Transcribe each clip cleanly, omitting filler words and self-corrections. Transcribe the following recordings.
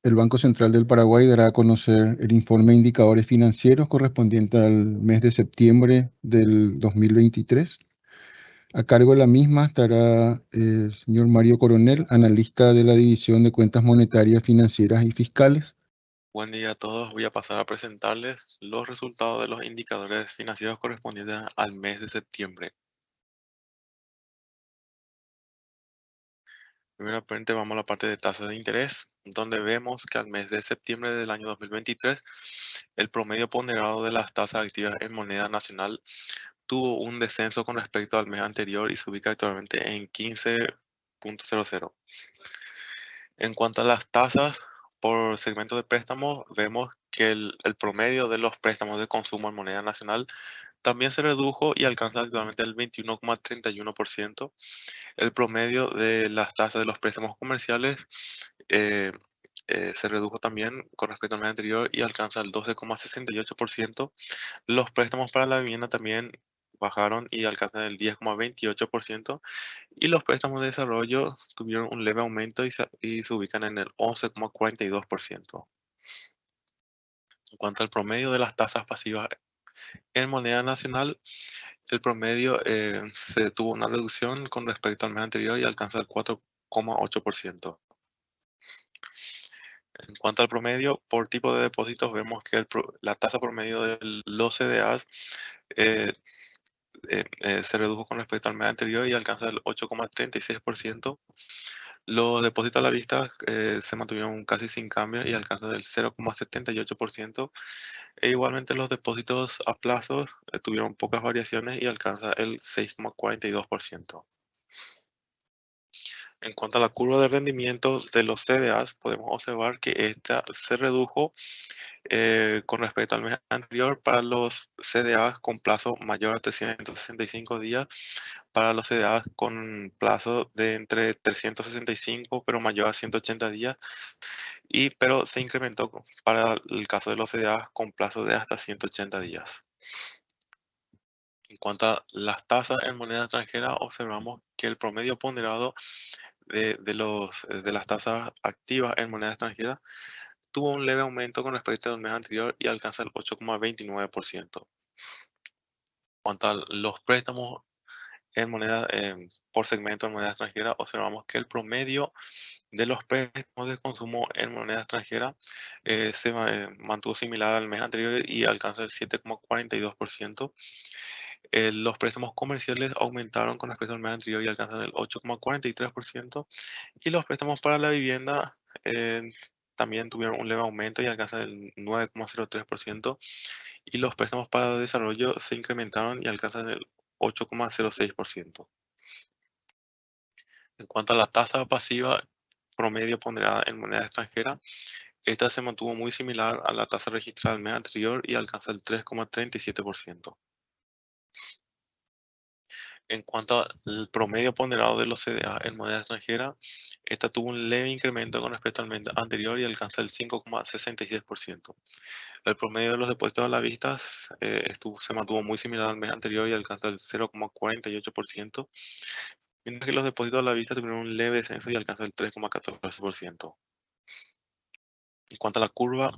El Banco Central del Paraguay dará a conocer el informe de indicadores financieros correspondiente al mes de septiembre del 2023. A cargo de la misma estará el señor Mario Coronel, analista de la División de Cuentas Monetarias, Financieras y Fiscales. Buen día a todos. Voy a pasar a presentarles los resultados de los indicadores financieros correspondientes al mes de septiembre. Primeramente vamos a la parte de tasas de interés, donde vemos que al mes de septiembre del año 2023, el promedio ponderado de las tasas activas en moneda nacional tuvo un descenso con respecto al mes anterior y se ubica actualmente en 15,00. En cuanto a las tasas por segmento de préstamos, vemos que el promedio de los préstamos de consumo en moneda nacional también se redujo y alcanza actualmente el 21,31%. El promedio de las tasas de los préstamos comerciales eh, se redujo también con respecto al mes anterior y alcanza el 12,68%. Los préstamos para la vivienda también bajaron y alcanzan el 10,28%. Y los préstamos de desarrollo tuvieron un leve aumento y se ubican en el 11,42%. En cuanto al promedio de las tasas pasivas en moneda nacional, el promedio se tuvo una reducción con respecto al mes anterior y alcanza el 4,8%. En cuanto al promedio, por tipo de depósitos, vemos que la tasa promedio de los CDAs eh, se redujo con respecto al mes anterior y alcanza el 8,36%. Los depósitos a la vista se mantuvieron casi sin cambio y alcanzan el 0,78%. E igualmente los depósitos a plazo tuvieron pocas variaciones y alcanza el 6,42%. En cuanto a la curva de rendimiento de los CDAs, podemos observar que esta se redujo con respecto al mes anterior para los CDAs con plazo mayor a 365 días, para los CDAs con plazo de entre 365 pero mayor a 180 días, pero se incrementó para el caso de los CDAs con plazo de hasta 180 días. En cuanto a las tasas en moneda extranjera, observamos que el promedio ponderado de las tasas activas en moneda extranjera tuvo un leve aumento con respecto al mes anterior y alcanza el 8,29%. En cuanto a los préstamos en moneda, por segmento en moneda extranjera, observamos que el promedio de los préstamos de consumo en moneda extranjera se mantuvo similar al mes anterior y alcanza el 7,42%. Los préstamos comerciales aumentaron con respecto al mes anterior y alcanzan el 8,43%. Y los préstamos para la vivienda también tuvieron un leve aumento y alcanzan el 9,03%. Y los préstamos para desarrollo se incrementaron y alcanzan el 8,06%. En cuanto a la tasa pasiva promedio ponderada en moneda extranjera, esta se mantuvo muy similar a la tasa registrada el mes anterior y alcanza el 3,37%. En cuanto al promedio ponderado de los CDA en moneda extranjera, esta tuvo un leve incremento con respecto al mes anterior y alcanza el 5,66%. El promedio de los depósitos a la vista se mantuvo muy similar al mes anterior y alcanza el 0,48%, mientras que los depósitos a la vista tuvieron un leve descenso y alcanza el 3,14%. En cuanto a la curva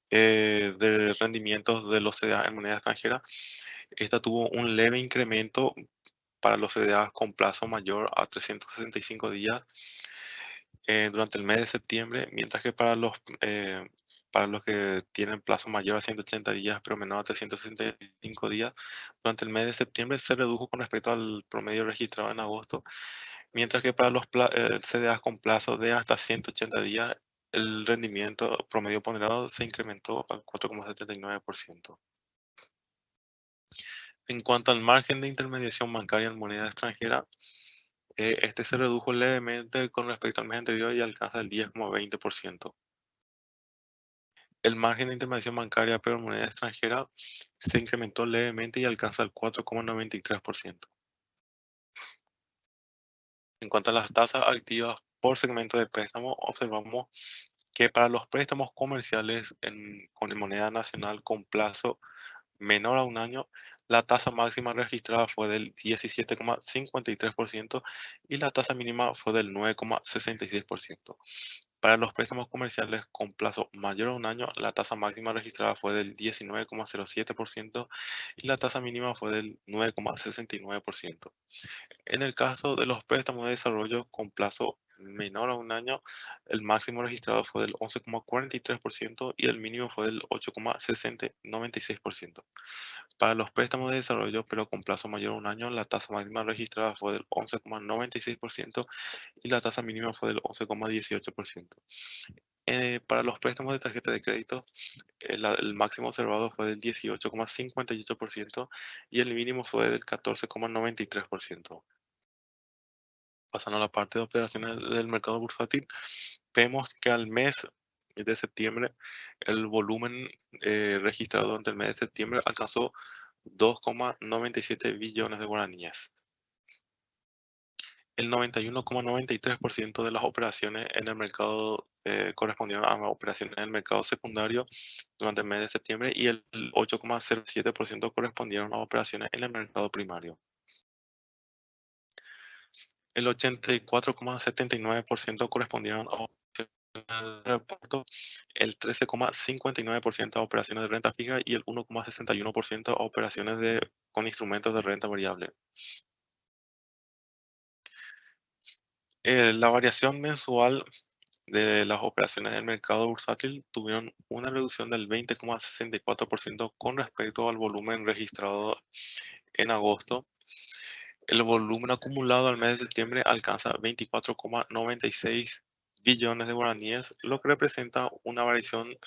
de rendimientos de los CDA en moneda extranjera, esta tuvo un leve incremento para los CDAs con plazo mayor a 365 días durante el mes de septiembre, mientras que para los que tienen plazo mayor a 180 días pero menor a 365 días, durante el mes de septiembre se redujo con respecto al promedio registrado en agosto, mientras que para los CDAs con plazo de hasta 180 días, el rendimiento promedio ponderado se incrementó al 4,79%. En cuanto al margen de intermediación bancaria en moneda extranjera, este se redujo levemente con respecto al mes anterior y alcanza el 10,20%. El margen de intermediación bancaria pero en moneda extranjera se incrementó levemente y alcanza el 4,93%. En cuanto a las tasas activas por segmento de préstamo, observamos que para los préstamos comerciales con moneda nacional con plazo menor a un año, la tasa máxima registrada fue del 17,53% y la tasa mínima fue del 9,66%. Para los préstamos comerciales con plazo mayor a un año, la tasa máxima registrada fue del 19,07% y la tasa mínima fue del 9,69%. En el caso de los préstamos de desarrollo con plazo menor a un año, el máximo registrado fue del 11,43% y el mínimo fue del 8,96%. Para los préstamos de desarrollo, pero con plazo mayor a un año, la tasa máxima registrada fue del 11,96% y la tasa mínima fue del 11,18%. Para los préstamos de tarjeta de crédito, el máximo observado fue del 18,58% y el mínimo fue del 14,93%. Pasando a la parte de operaciones del mercado bursátil, vemos que al mes de septiembre el volumen registrado durante el mes de septiembre alcanzó 2,97 billones de guaraníes. El 91,93% de las operaciones en el mercado correspondieron a operaciones en el mercado secundario durante el mes de septiembre y el 8,07% correspondieron a operaciones en el mercado primario. El 84,79% correspondieron a operaciones de reparto, el 13,59% a operaciones de renta fija y el 1,61% a operaciones con instrumentos de renta variable. La variación mensual de las operaciones del mercado bursátil tuvieron una reducción del 20,64% con respecto al volumen registrado en agosto. El volumen acumulado al mes de septiembre alcanza 24,96 billones de guaraníes, lo que representa una variación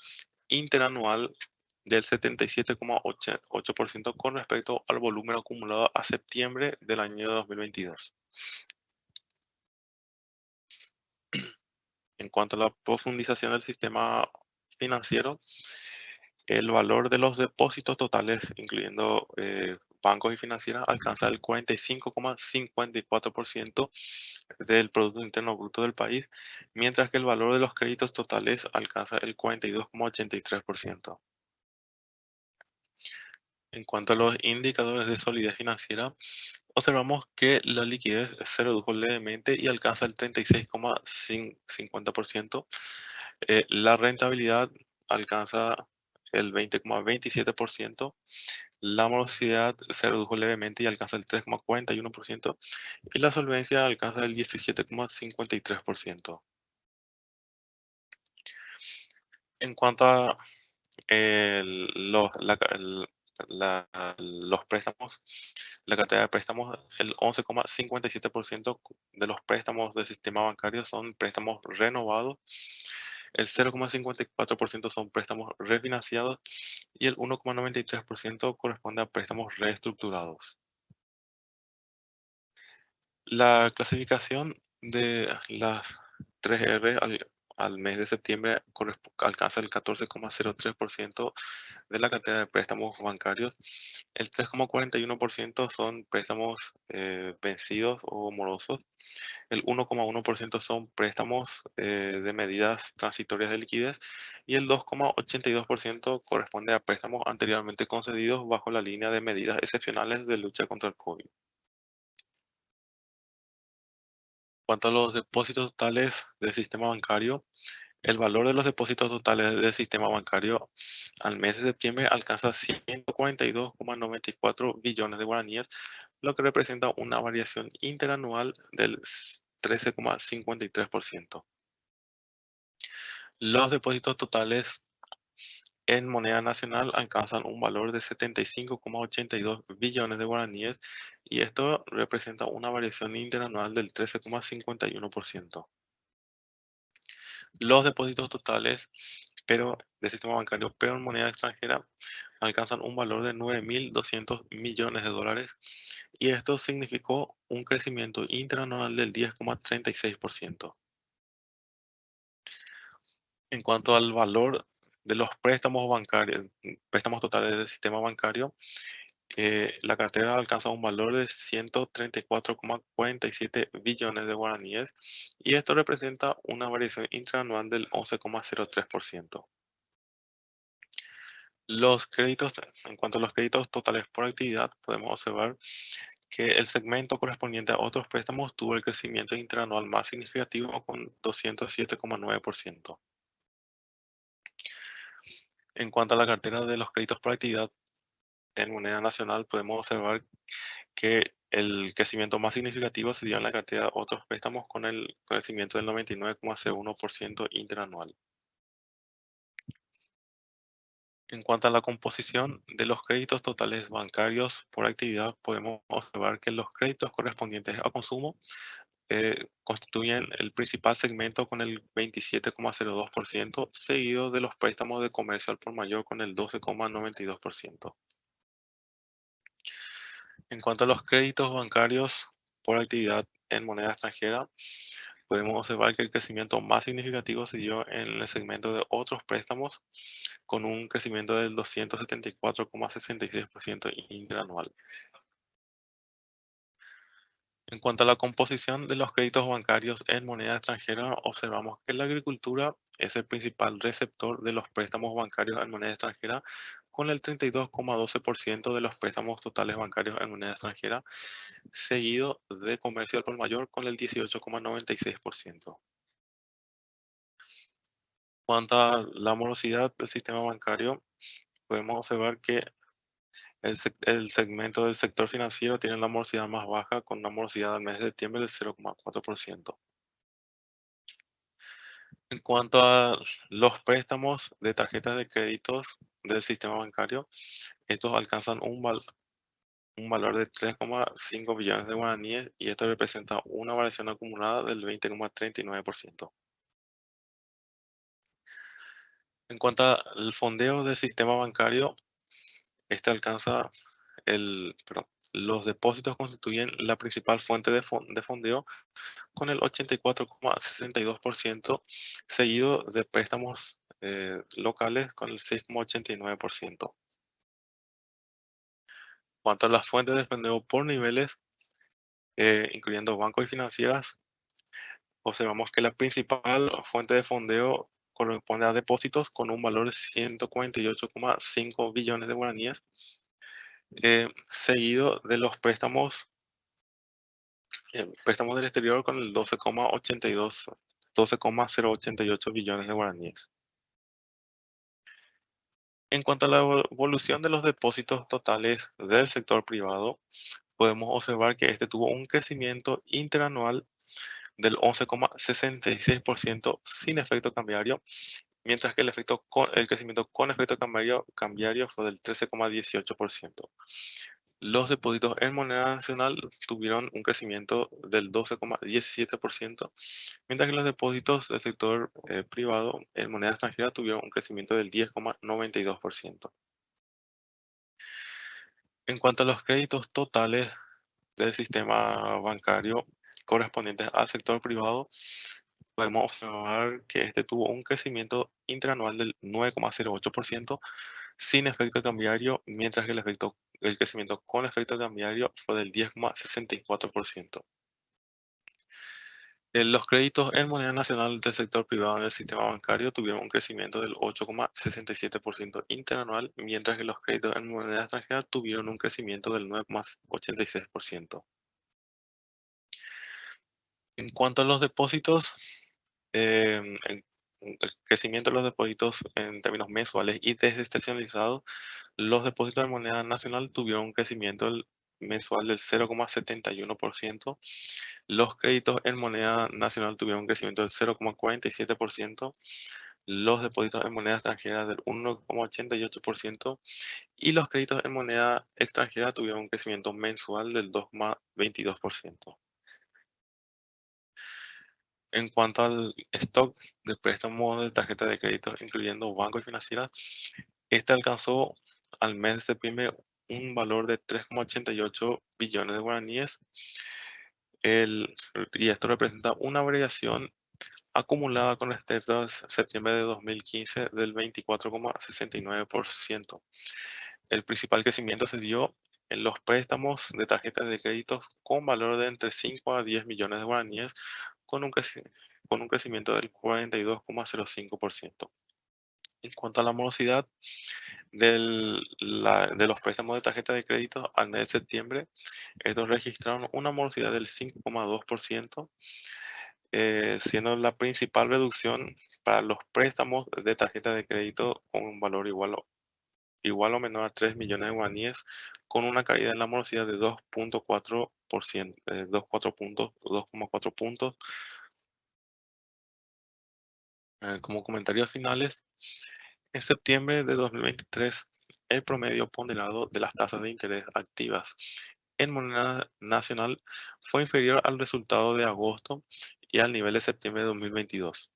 interanual del 77,8% con respecto al volumen acumulado a septiembre del año 2022. En cuanto a la profundización del sistema financiero, el valor de los depósitos totales, incluyendo bancos y financieras, alcanza el 45,54% del Producto Interno Bruto del país, mientras que el valor de los créditos totales alcanza el 42,83%. En cuanto a los indicadores de solidez financiera, observamos que la liquidez se redujo levemente y alcanza el 36,50%. La rentabilidad alcanza el 20,27%. La morosidad se redujo levemente y alcanza el 3,41%. Y la solvencia alcanza el 17,53%. En cuanto a los préstamos, la cartera de préstamos, el 11,57% de los préstamos del sistema bancario son préstamos renovados, el 0,54% son préstamos refinanciados y el 1,93% corresponde a préstamos reestructurados. La clasificación de las 3R al mes de septiembre alcanza el 14,03% de la cartera de préstamos bancarios. El 3,41% son préstamos vencidos o morosos. El 1,1% son préstamos de medidas transitorias de liquidez. Y el 2,82% corresponde a préstamos anteriormente concedidos bajo la línea de medidas excepcionales de lucha contra el COVID. En cuanto a los depósitos totales del sistema bancario, el valor de los depósitos totales del sistema bancario al mes de septiembre alcanza 142,94 billones de guaraníes, lo que representa una variación interanual del 13,53%. Los depósitos totales en moneda nacional alcanzan un valor de 75,82 billones de guaraníes y esto representa una variación interanual del 13,51%. Los depósitos totales del sistema bancario, pero en moneda extranjera, alcanzan un valor de 9.200 millones de dólares y esto significó un crecimiento interanual del 10,36%. En cuanto al valor de los préstamos bancarios, préstamos totales del sistema bancario, la cartera alcanza un valor de 134,47 billones de guaraníes y esto representa una variación interanual del 11,03%. En cuanto a los créditos totales por actividad, podemos observar que el segmento correspondiente a otros préstamos tuvo el crecimiento interanual más significativo con 207,9%. En cuanto a la cartera de los créditos por actividad en moneda nacional, podemos observar que el crecimiento más significativo se dio en la cartera de otros préstamos con el crecimiento del 99,01% interanual. En cuanto a la composición de los créditos totales bancarios por actividad, podemos observar que los créditos correspondientes a consumo constituyen el principal segmento con el 27,02%, seguido de los préstamos de comercio al por mayor con el 12,92%. En cuanto a los créditos bancarios por actividad en moneda extranjera, podemos observar que el crecimiento más significativo se dio en el segmento de otros préstamos, con un crecimiento del 274,66% interanual. En cuanto a la composición de los créditos bancarios en moneda extranjera, observamos que la agricultura es el principal receptor de los préstamos bancarios en moneda extranjera, con el 32,12% de los préstamos totales bancarios en moneda extranjera, seguido de comercio al por mayor con el 18,96%. En cuanto a la morosidad del sistema bancario, podemos observar que el segmento del sector financiero tiene la morosidad más baja, con una morosidad al mes de septiembre del 0,4%. En cuanto a los préstamos de tarjetas de créditos del sistema bancario, estos alcanzan un valor de 3,5 billones de guaraníes y esto representa una variación acumulada del 20,39%. En cuanto al fondeo del sistema bancario, este alcanza perdón, los depósitos constituyen la principal fuente de fondeo con el 84,62%, seguido de préstamos locales con el 6,89%. En cuanto a las fuentes de fondeo por niveles, incluyendo bancos y financieras, observamos que la principal fuente de fondeo corresponde a depósitos con un valor de 148,5 billones de guaraníes, seguido de los préstamos del exterior con el 12,088 billones de guaraníes. En cuanto a la evolución de los depósitos totales del sector privado, podemos observar que este tuvo un crecimiento interanual del 11,66% sin efecto cambiario, mientras que el crecimiento con efecto cambiario fue del 13,18%. Los depósitos en moneda nacional tuvieron un crecimiento del 12,17%, mientras que los depósitos del sector privado en moneda extranjera tuvieron un crecimiento del 10,92%. En cuanto a los créditos totales del sistema bancario correspondientes al sector privado, podemos observar que este tuvo un crecimiento interanual del 9,08% sin efecto cambiario, mientras que el crecimiento con efecto cambiario fue del 10,64%. Los créditos en moneda nacional del sector privado en el sistema bancario tuvieron un crecimiento del 8,67% interanual, mientras que los créditos en moneda extranjera tuvieron un crecimiento del 9,86%. En cuanto a los depósitos, el crecimiento de los depósitos en términos mensuales y desestacionalizados, los depósitos de moneda nacional tuvieron un crecimiento mensual del 0,71%. Los créditos en moneda nacional tuvieron un crecimiento del 0,47%. Los depósitos en moneda extranjera del 1,88% y los créditos en moneda extranjera tuvieron un crecimiento mensual del 2,22%. En cuanto al stock de préstamos de tarjeta de crédito, incluyendo bancos y financieras, este alcanzó al mes de septiembre un valor de 3,88 billones de guaraníes, y esto representa una variación acumulada con respecto a septiembre de 2015 del 24,69%. El principal crecimiento se dio en los préstamos de tarjetas de créditos con valor de entre 5 a 10 millones de guaraníes, con un crecimiento del 42,05%. En cuanto a la morosidad de los préstamos de tarjeta de crédito al mes de septiembre, estos registraron una morosidad del 5,2%, siendo la principal reducción para los préstamos de tarjeta de crédito con un valor igual o menor a 3 millones de guaraníes, con una caída en la morosidad de 2,4%, 2,4 puntos. Como comentarios finales, en septiembre de 2023, el promedio ponderado de las tasas de interés activas en moneda nacional fue inferior al resultado de agosto y al nivel de septiembre de 2022.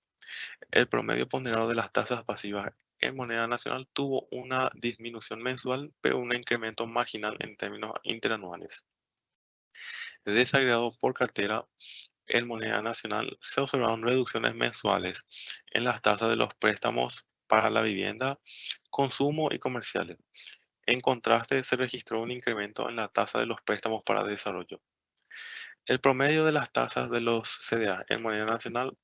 El promedio ponderado de las tasas pasivas en moneda nacional tuvo una disminución mensual, pero un incremento marginal en términos interanuales. Desagregado por cartera, en moneda nacional se observaron reducciones mensuales en las tasas de los préstamos para la vivienda, consumo y comerciales. En contraste, se registró un incremento en la tasa de los préstamos para desarrollo. El promedio de las tasas de los CDA en moneda nacional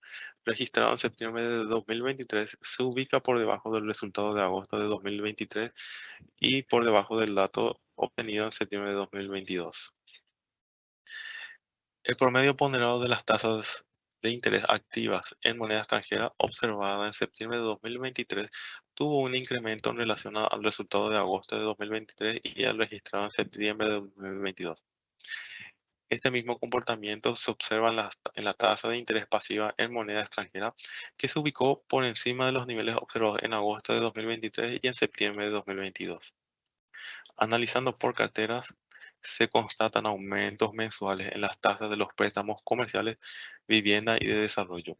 registrado en septiembre de 2023 se ubica por debajo del resultado de agosto de 2023 y por debajo del dato obtenido en septiembre de 2022. El promedio ponderado de las tasas de interés activas en moneda extranjera observada en septiembre de 2023 tuvo un incremento en relación al resultado de agosto de 2023 y al registrado en septiembre de 2022. Este mismo comportamiento se observa en la tasa de interés pasiva en moneda extranjera, que se ubicó por encima de los niveles observados en agosto de 2023 y en septiembre de 2022. Analizando por carteras, se constatan aumentos mensuales en las tasas de los préstamos comerciales, vivienda y de desarrollo.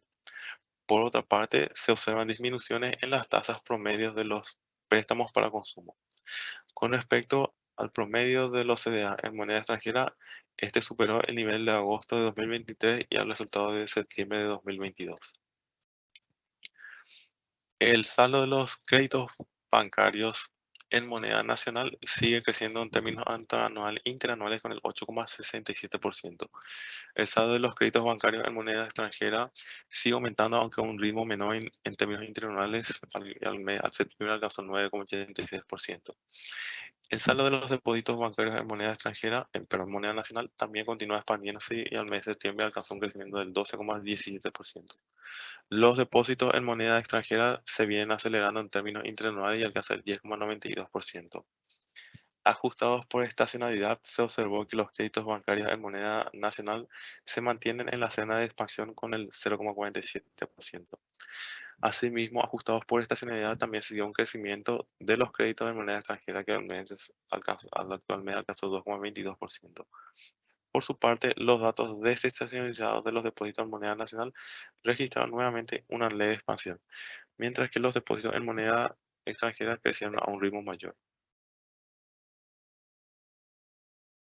Por otra parte, se observan disminuciones en las tasas promedios de los préstamos para consumo. Con respecto al promedio de los CDA en moneda extranjera, este superó el nivel de agosto de 2023 y al resultado de septiembre de 2022. El saldo de los créditos bancarios en moneda nacional sigue creciendo en términos interanuales con el 8,67%. El saldo de los créditos bancarios en moneda extranjera sigue aumentando, aunque a un ritmo menor en términos interanuales. Al septiembre alcanzó 9,86%. El saldo de los depósitos bancarios en moneda extranjera, en moneda nacional, también continúa expandiéndose y al mes de septiembre alcanzó un crecimiento del 12,17%. Los depósitos en moneda extranjera se vienen acelerando en términos interanuales y alcanzan el 10,92%. Ajustados por estacionalidad, se observó que los créditos bancarios en moneda nacional se mantienen en la senda de expansión con el 0,47%. Asimismo, ajustados por estacionalidad, también se dio un crecimiento de los créditos en moneda extranjera que actualmente alcanzó 2,22%. Por su parte, los datos desestacionalizados de los depósitos en moneda nacional registraron nuevamente una leve expansión, mientras que los depósitos en moneda extranjera crecieron a un ritmo mayor.